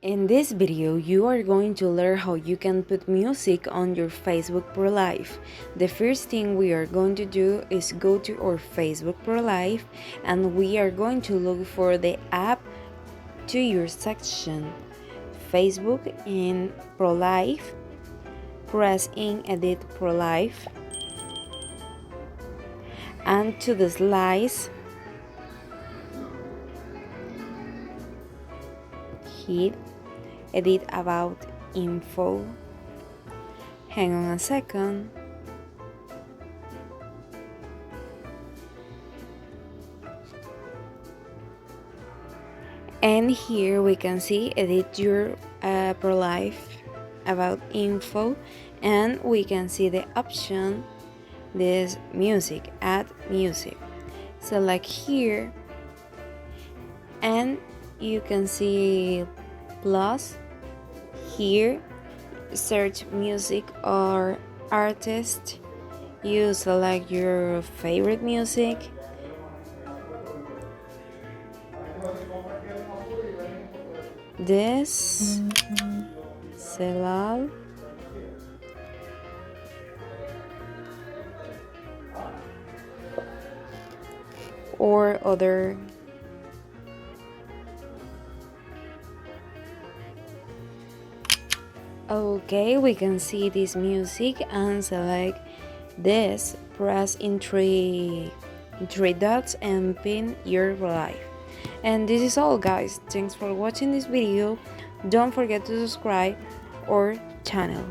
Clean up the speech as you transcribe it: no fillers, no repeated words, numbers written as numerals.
In this video, you are going to learn how you can put music on your Facebook profile. The first thing we are going to do is go to our Facebook profile and we are going to look for the app to your section. Facebook in profile, press in edit profile and to the slice, hit edit about info. Hang on a second. And here we can see edit your profile about info, and we can see the option this music, add music. Select here and you can see plus. Here search music or artist, you select your favorite music. This Celal or other. Okay, we can see this music and select this, press in three dots and pin your live. And this is all, guys. Thanks for watching this video. Don't forget to subscribe our channel.